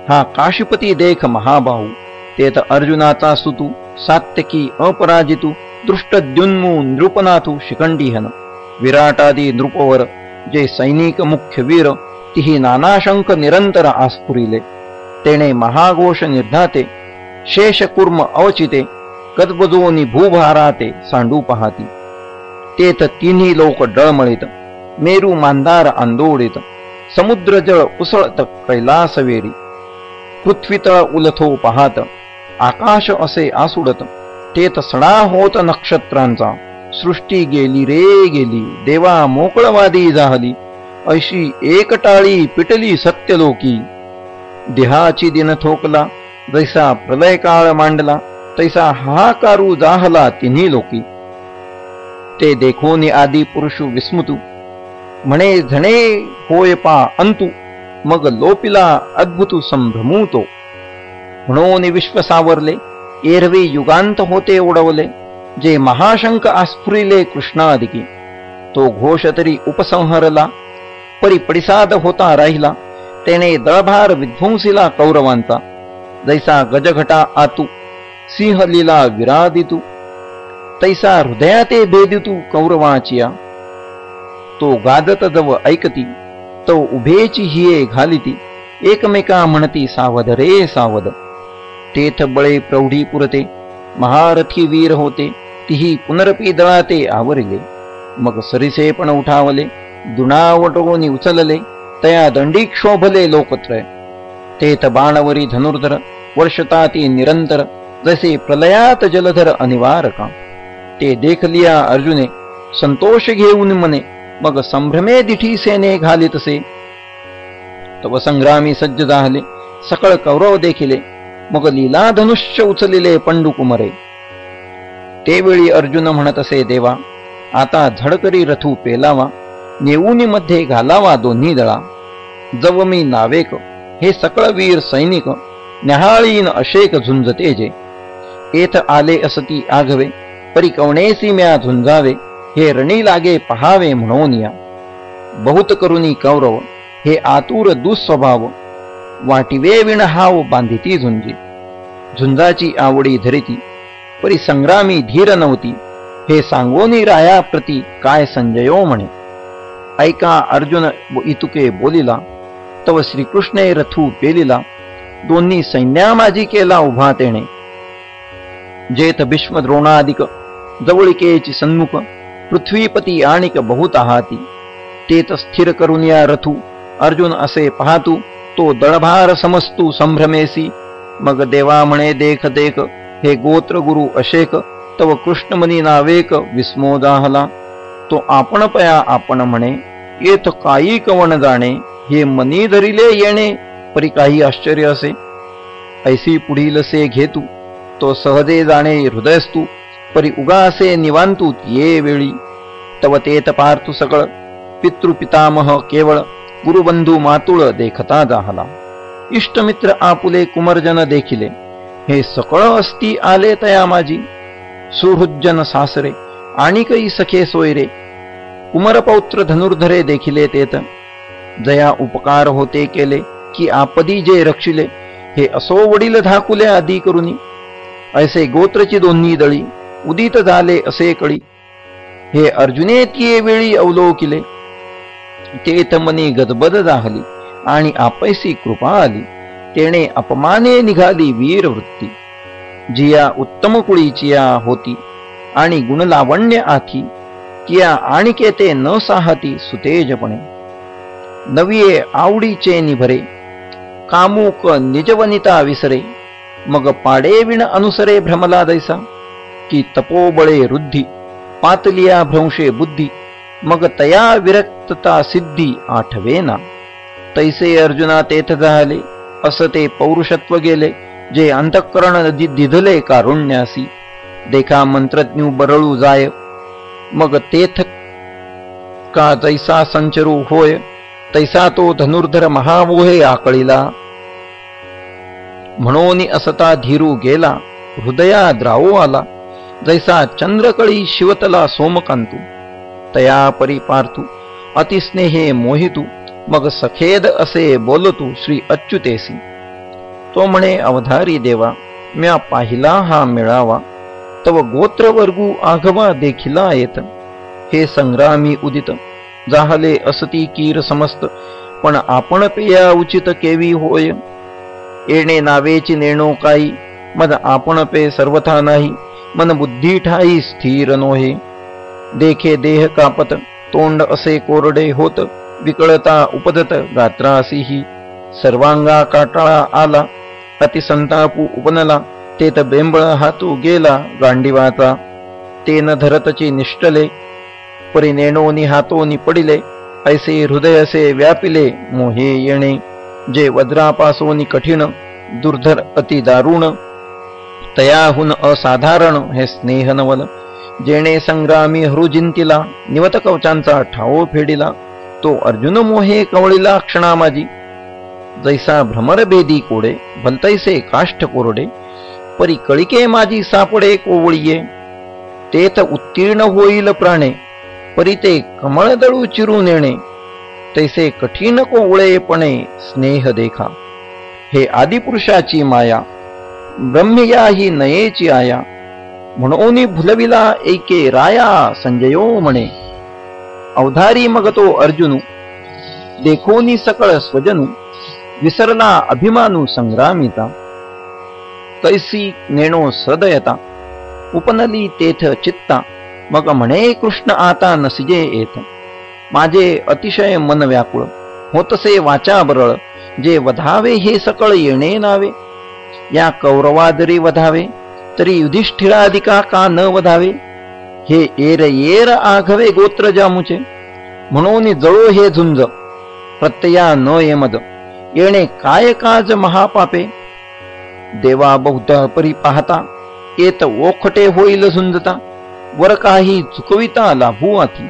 [SPEAKER 1] हा काशीपती देख महाबाहू. तेथ अर्जुनाचा सुतू, सात्यकी अपराजितू. दृष्टद्युन्मू नृपनाथू शिखंडीहन. विराटादी नृपवर, जे सैनिक मुख्य वीर. तिही नानाशंक निरंतर आस्फुरिले. तेणे महाघोष निर्धाते, शेषकुर्म अवचिते. गजबजोनी भूभाराते सांडू पाहाती. तेथ तिन्ही लोक डळमळीत, मेरू मांदार आंदोळीत. समुद्र जळ उसळत कैलासवेरी. पृथ्वीतळ उलथो पाहात, आकाश असे आसुडत. तेथ सडा होत नक्षत्रांचा. सृष्टी गेली रे गेली, देवा मोकळवादी जाहली. ऐशी एकटाळी पिटली सत्यलोकी. देहाची दिन थोकला, जैसा प्रलय काळ मांडला. तैसा हाकारू जाहला तिन्ही लोकी. ते देखोनी आदी पुरुषू विस्मृतू. म्हणे झणे होय पा अंतू. मग लोपिला अद्भुत संभ्रमू तो. म्हणून विश्व सावरले, एरवी युगांत होते उडवले. जे महाशंक आस्फुरिले कृष्णादिकी. तो घोष तरी उपसंहरला, परी पडिसाद होता राहिला. त्याने दळभार विध्वंसीला कौरवांचा. जैसा गजघटा आतू, सिंहलीला विरादितू. तैसा हृदयाते भेदितू कौरवाचिया. तो गाजत जव ऐकती, तो उभेची हिये घालिती. एकमेका म्हणती सावध रे सावध. तेथ बळे प्रौढी पुरते, महारथी वीर होते. तिही पुनरपी दळाते आवरिले. मग सरिसे पण उठावले, दुणावटोनी उचलले. तया दंडी क्षोभले लोकत्रय. तेथ बाणवरी धनुर्धर, वर्षताती निरंतर. जसे प्रलयात जलधर अनिवारका. ते देखलिया अर्जुने, संतोष घेऊन मने. मग संभ्रमे दिठी सेने घालितसे. तव संग्रामी सज्ज जाहले, सकळ कौरव देखिले. मग लीला धनुष्य उचलिले पंडुकुमरे. तेवेळी अर्जुन म्हणत असे, देवा आता झडकरी रथू पेलावा. नेऊनी मध्ये घालावा दोन्ही दळा. जव मी नावेक, हे सकळ वीर सैनिक. न्याहाळीन अशेक झुंजते जे. एथ आले असती आघवे, परी कवणेसी म्या झुंजावे. हे रणी लागे पहावे म्हणून या. बहुत करुनी कौरव, हे आतुर दुस्वभाव. वाटिवे विण हाव बांधिती झुंजी. झुंजाची आवडी धरिती, परी संग्रामी धीर नव्हती. हे सांगोनी राया प्रती काय संजयो म्हणे. ऐका अर्जुन इतुके बोलिला. तव श्रीकृष्णे रथू पेलिला. दोन्ही सैन्यामाजी केला उभा तेणे. जेथ भीष्म द्रोणादिक जवळिकेची सन्मुख, पृथ्वीपती आणिक बहुत आहाती. तेत स्थिर करून या रथू अर्जुन असे पाहतू, तो दळभार समस्तू संभ्रमेसी. मग देवा म्हणे देख देख, हे गोत्र गुरु अशेक, तव कृष्णमनी नावेक विस्मो जाहला. तो आपण पया आपण म्हणे, येथ काही कवण जाणे, हे मनी धरिले येणे परी काही आश्चर्य असे. ऐसी पुढील से घेतू, तो सहजे जाणे हृदयस्तू, परी उगा असे निवांतू ये वेळी. तव तेत पार्थू सकळ, पितृपितामह केवळ, गुरुबंधू मातुळ देखता जाहला. इष्टमित्र आपुले कुमरजन देखिले, हे सकळ असती आले तया माझी. सुहृज्जन सासरे आणिकही सखे सोयरे, कुमरपौत्र धनुर्धरे देखिले तेत. जया उपकार होते केले, की आपदी जे रक्षिले, हे असो वडील धाकुले आदी करुनी. ऐसे गोत्रची दोन्ही दळी, उदित झाले असे कळी. हे अर्जुने तिये वेळी अवलोकिले, तेथ मनी गदबद जाहली, आणि आपैसी कृपा आली. तेणे अपमाने निघाली वीर वृत्ती. जिया उत्तम कुळीचिया होती, आणि गुणलावण्य आखी, किया आणिके ते न साहती सुतेजपणे. नविये आवडीचे निभरे, कामुक निजवनिता विसरे. मग पाडे विण अनुसरे भ्रमला दैसा, की तपोबळे रुद्धी, पातलिया भ्रंशे बुद्धी. मग तया विरक्तता सिद्धी आठवेना. तैसे अर्जुना तेथ झाले, असते पौरुषत्व गेले, जे अंतःकरण दिधले कारुण्यासी. देखा मंत्रज्ञू बरळू जाय, मग तेथ का जैसा संचरू होय, तैसा तो धनुर्धर महामोहे आकळीला. म्हणून असता धीरू गेला, हृदया द्रावो आला. जैसा चंद्रकळी शिवतला सोमकांतू, तया परी पार्थू अतिस्नेहे मोहितू. मग सखेद असे बोलतू श्री अच्युतेसी. तो म्हणे अवधारी देवा, म्या पाहिला हा मेळावा. तव गोत्रवर्गू आघवा देखिला येत. हे संग्रामी उदित, जाहले असती कीर समस्त. पण आपण पेया उचित केवी होय. येणे नावेची नेणो काही, मद आपण पे सर्वथा नाही. मन बुद्धी ठाई स्थिर नोहे. देखे देह कापत, तोंड असे कोरडे होत. विकळता उपदत गात्रासीही. सर्वांगा काटाळा आला, अतिसंतापू उपनला. तेत बेंबळ हातू गेला गांडीवाचा. तेन धरतची निष्ठले, परी नेणोनी हातोनी पडिले. ऐसे हृदयसे व्यापिले मोहे येणे. जे वज्रापासोनी कठीण, दुर्धर अति दारुण. तयाहून असाधारण हे स्नेह नवल. जेणे संग्रामी हृजिंतीला, निवत कवचांचा ठाव फेडिला. तो अर्जुन मोहे कवळीला क्षणामाजी. जैसा भ्रमरभेदी कोडे, भलतैसे काष्ठ कोरडे. परी कळिके माझी सापडे कोवळीये. तेथ उत्तीर्ण होईल प्राणे, परी ते कमळदळू चिरू नेणे. तैसे कठीण कोवळेपणे स्नेह देखा. हे आदिपुरुषाची माया, ब्रह्मया ही नयेची आया. म्हणून भुलविला एके राया, संजयो म्हणे. अवधारी मग तो अर्जुनू, देखोनी सकळ स्वजनू. विसरला अभिमानू संग्रामिता. कैसी नेणो सदयता, उपनली तेथ चित्ता. मग म्हणे कृष्ण आता नसिजे येत. माझे अतिशय मन व्याकुळ, होतसे वाचा बरळ. जे वधावे हे सकळ येणे नावे. या कौरवादरी वधावे, तरी युधिष्ठिराधिका का न वधावे. हे येर येर आघवे गोत्र जामुचे. म्हणून जळो हे झुंज, प्रत्यया न येमद. येणे काय काज महापापे. देवा बौद्ध परी पाहता, येत ओखटे होईल झुंजता. वर काही चुकविता लाभू आती.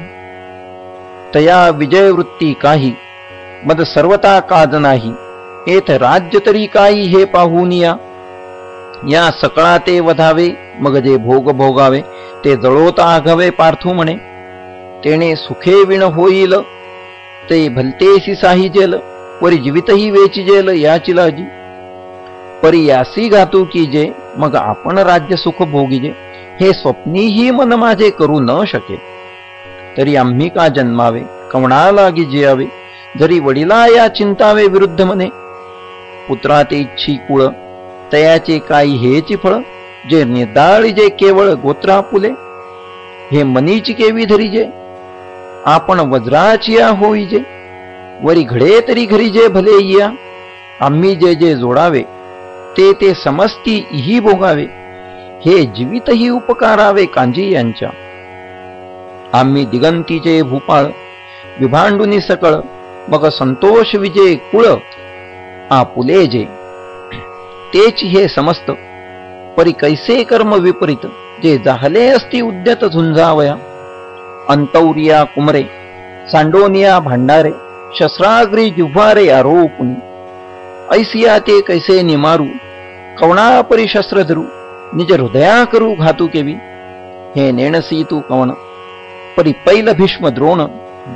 [SPEAKER 1] तया विजय वृत्ती काही, मद सर्वता काज नाही. येथ राज्य तरी काही हे पाहूनिया. या सकळा ते वधावे, मग जे भोग भोगावे. ते जळोता आघवे पार्थू म्हणे. तेणे सुखे विण होईल, ते भलतेसी साही जेल. परी जीवितही वेचिजेल याची लाजी. परी यासी घातू की जे, मग आपण राज्य सुख भोगीजे. हे स्वप्नीही मन माझे करू न शके. तरी आम्ही का जन्मावे, कवणा लागी जियावे. जरी वडिला या चिंतावे विरुद्ध मने. पुत्राते इच्छी कुळ, तयाचे काही हेची फळ, जे निर्दाळी जे केवळ गोत्रा पुले, हे मनीची केवी धरीजे, आपण वज्राची होईजे, वरी घडे तरी घरी जे भले या, आम्ही जे जे जोडावे, ते ते समस्ती ही भोगावे, हे जीवितही उपकारावे कांजी यांच्या. आम्ही दिगंतीचे भूपाळ, विभांडुनी सकळ, मग संतोष विजय कुळ आपुले जे. तेच हे समस्त परी कैसे कर्म विपरीत, जे जाहले असती उद्यत झुंजावया. अंतौरिया कुमरे, सांडोनिया भांडारे, शस्त्राग्री जिव्हारे आरोपुनी, ऐसिया ते कैसे निमारू, कवणा परी शस्त्र धरू, निज हृदया करू घातू केवी. हे नेणसी तू कवण, परी पैल भीष्म द्रोण,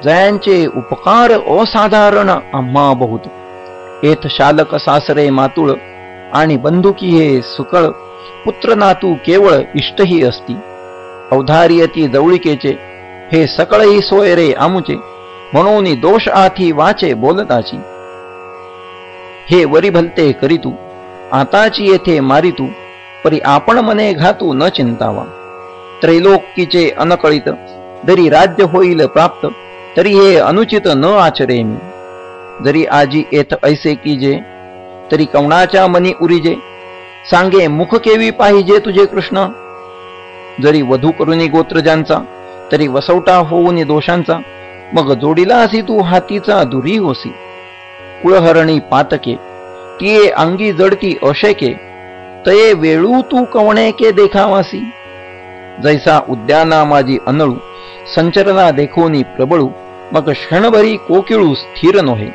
[SPEAKER 1] जयांचे उपकार असाधारण आम्हा बहुत. येथ शालक सासरे मातुळ, आणि बंधुकी हे सुकळ, पुत्र नातू केवळ इष्टही असती. अवधार्यती जवळिकेचे, हे सकळही सोय रे आमुचे, म्हणून दोष आथी वाचे बोलताची. हे वरी भलते करीतू, आताची येथे मारितू, परी आपण मने घातू न चिंतावा. त्रैलोकीचे अनकळित, जरी राज्य होईल प्राप्त, तरी हे अनुचित न आचरे मी. जरी आजी येथ ऐसे कीजे, तरी कवणाच्या मनी उरीजे, सांगे मुख केवी पाहिजे तुझे कृष्ण. जरी वधू करुनी गोत्रजांचा, तरी वसवटा होऊनी दोषांचा, मग जोडीला असी तू हातीचा दुरी होसी. कुळहरणी पातके, तिये अंगी जडती अशेके, तये वेळू तू कवणे के देखावासी. जैसा उद्याना माझी अनळू, संचरना देखोनी प्रबळू, मग क्षणभरी कोकिळू स्थिर नोहे.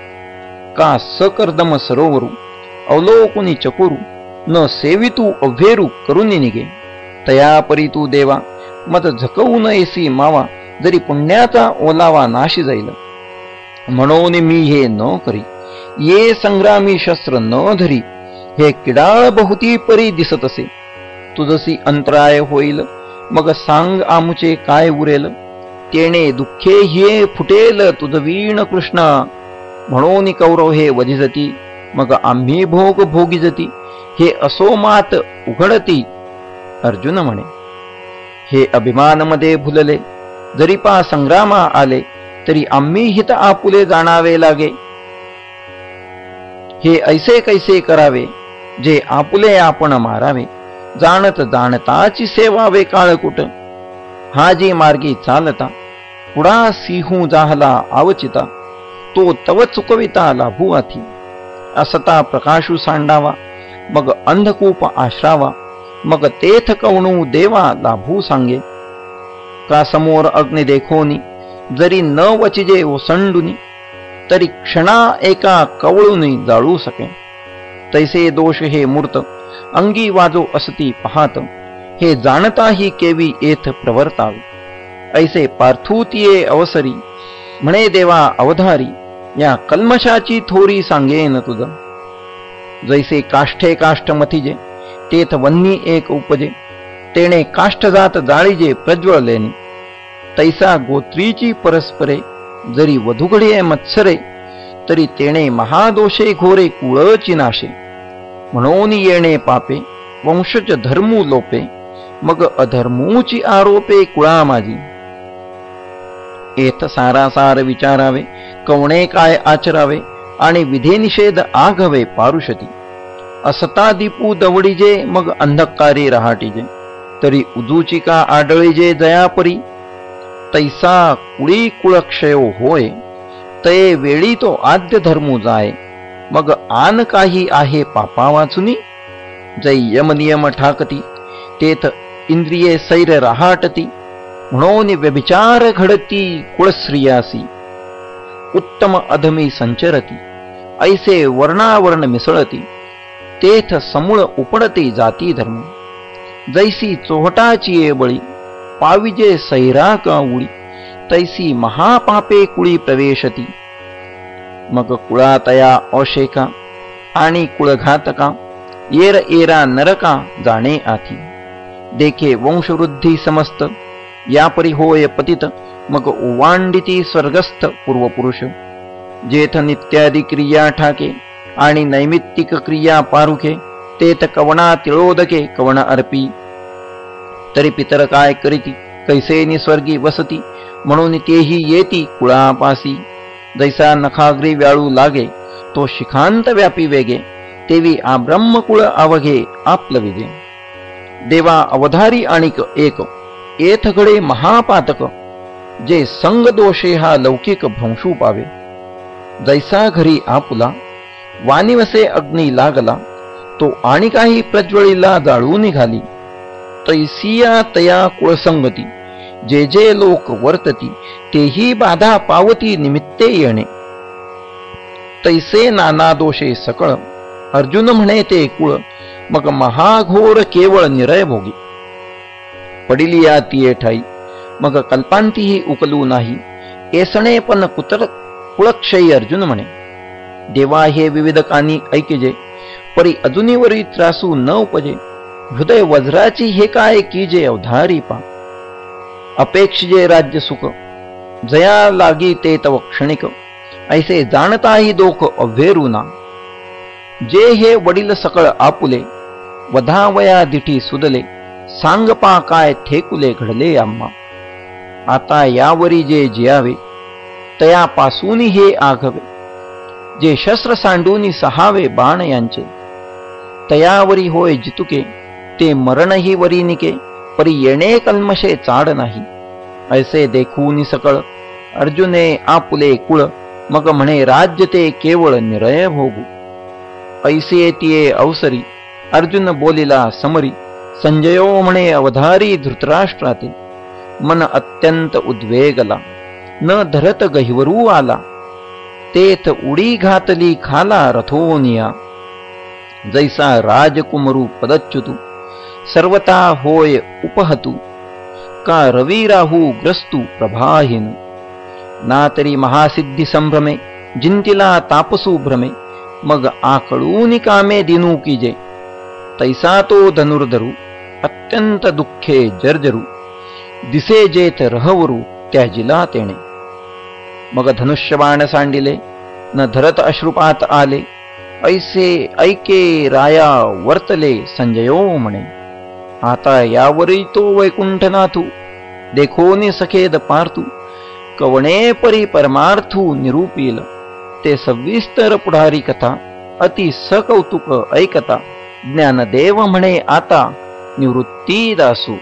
[SPEAKER 1] का सकर्दम सरोवरू, अवलोकुनी चकोरू, न सेवितू अव्हेरू करुनी निगे. तया परी तू देवा, मत झकवू न येसी मावा, जरी पुण्याचा ओलावा नाशी जाईल. म्हणून मी हे न करी, ये संग्रामी शस्त्र न धरी, हे किडाळ बहुती परी दिसत असे. तुझसी अंतराय होईल, मग सांग आमुचे काय उरेल. तेणे दुःखे हे फुटेल तुझवीण कृष्णा, म्हणून कौरव हे वधिजती, मग आम्ही भोग भोगीजती. हे असो मात उघडती. अर्जुन म्हणे, हे अभिमानमध्ये भुलले, जरी पा संग्रामा आले, तरी आम्ही हित आपुले जाणावे लागे. हे ऐसे कैसे करावे, जे आपुले आपण मारावे. जाणत जाणताची सेवावे काळकुट, हा जी मार्गी चालता, पुढा सिंहू जाहला आवचिता, तो तव चुकविता लाभू आथी. असता प्रकाशू सांडावा, मग अंधकूप आश्रावा, मग तेथ कवणू देवा लाभू सांगे. का समोर अग्नि देखोनी, जरी न वचिजे ओसंडुनी, तरी क्षणा एका कवळूनी जाळू सके. तैसे दोष हे मूर्त, अंगी वाजो असती पाहत, हे जाणताही केवी येथ प्रवर्तावे. ऐसे पार्थूतिये अवसरी, म्हणे देवा अवधारी, या कल्मशाची थोरी सांगेन तुझ. जैसे काष्ठे काष्ठ मथिजे, तेथ वन्नी एक उपजे, तेणे काष्ठ जात जाळीजे प्रज्वळलेनी. तैसा गोत्रीची परस्परे, जरी वधुघडे मत्सरे, तरी तेणे महादोषे घोरे कुळची नाशे. म्हणून येणे पापे, वंशज धर्मू लोपे, मग अधर्मूची आरोपे कुळा माझी. येथ सारासार विचारावे, कवणे काय आचरावे, आणि विधेनिषेध आघवे पारुषती. असता दीपू दवडीजे, मग अंधकारी रहाटीजे, तरी उजूची का आडळीजे जयापरी. तैसा कुळी कुळक्षयो होय, तये वेळी तो आद्य धर्मू जाय, मग आन काही आहे पापा वाचुनी. जै यमनियम ठाकती, तेथ इंद्रिये सैर रहाटती, म्हणून व्यभिचार घडती कुळश्रियासी. उत्तम अधमी संचरती, ऐसे वर्णावर्ण मिसळती, तेथ समूळ उपडते जाती धर्म. जैसी चोहटाची ये बळी, पाविजे सैरा का उडी, तैसी महापापे कुळी प्रवेशती. मग कुळातया अशेका, आणि कुळघातका, येर येरा नरका जाणे आथी. देखे वंशवृद्धी समस्त, यापरी होय पतित, मग ओवांडिती स्वर्गस्थ पूर्वपुरुष. जेथ नित्यादी क्रिया ठाके, आणि नैमित्तिक क्रिया पारुखे तेथ कवणा तिळोदके कवण अर्पी. तरी पितर काय करीती कैसे निस्वर्गी वसती म्हणून तेही येती कुळापासी. जैसा नखाग्री व्याळू लागे तो शिखांत व्यापी वेगे तेवी आ ब्रह्मकुळ अवघे आपलं विगे. देवा अवधारी आणिक एक एथकडे महापातक जे संग दोषे हा लौकिक भ्रंशू पावे. जैसा घरी आपुला वानिवसे अग्नी लागला तो आणि काही प्रज्वळीला जाळू निघाली. तैसिया तया कुळसंगती जे जे लोक वर्तती तेही बाधा पावती निमित्ते येणे. तैसे नाना दोषे सकळ अर्जुन म्हणे ते कुळ मग महाघोर केवळ निरय भोगी. पडिली या तिये ठाई मग कल्पांतीही उकलू नाही एसणे पण कुळक्षयी अर्जुन म्हणे. देवा हे विविध कानी ऐकिजे परी अजूनीवरी त्रासू न उपजे. हृदय वज्राची हे काय कीजे अवधारी पा. अपेक्षिजे राज्य सुख जया लागी ते तव क्षणिक ऐसे जाणताही दोख अव्हेरुना. जे हे वडील सकळ आपुले वधावया दिठी सुदले सांगपा काय ठेकुले घडले आम्हा. आता यावरी जे जियावे तयापासून हे आघवे जे शस्त्र सांडूनी सहावे बाण यांचे. तयावरी होय जितुके ते मरणही वरी निके परी येणे कल्मशे चाड नाही. ऐसे देखून सकळ अर्जुने आपुले कुळ मग म्हणे राज्य ते केवळ निरय भोगू. ऐसे तिये अवसरी अर्जुन बोलिला समरी संजयो म्हणे अवधारी धृतराष्ट्राते. मन अत्यंत उद्वेगला न धरत गहिवरू आला तेथ उडी घातली खाला रथोनिया. जैसा राजकुमरू पदच्युतू सर्वता होय उपहतू का रवी राहू ग्रस्तू प्रभाहीन. ना तरी महासिद्धी संभ्रमे जिंतिला तापसू भ्रमे मग आकळूनी कामे दिनू कीजे. तैसा तो धनुर्धरू अत्यंत दुःखे जर्जरू दिसे जेथ रहवरू त्याजिला तेणे. मग धनुष्यबाण सांडिले न धरत अश्रुपात आले ऐसे ऐके राया वर्तले संजयो म्हणे. आता यावरी तो वैकुंठनाथू देखोनी सखेद पार्थू कवणे परी परमार्थू निरूपील. ते सविस्तर पुढारी कथा अति सकौतुक ऐकता ज्ञानदेव म्हणे आता निवृत्ती दासू.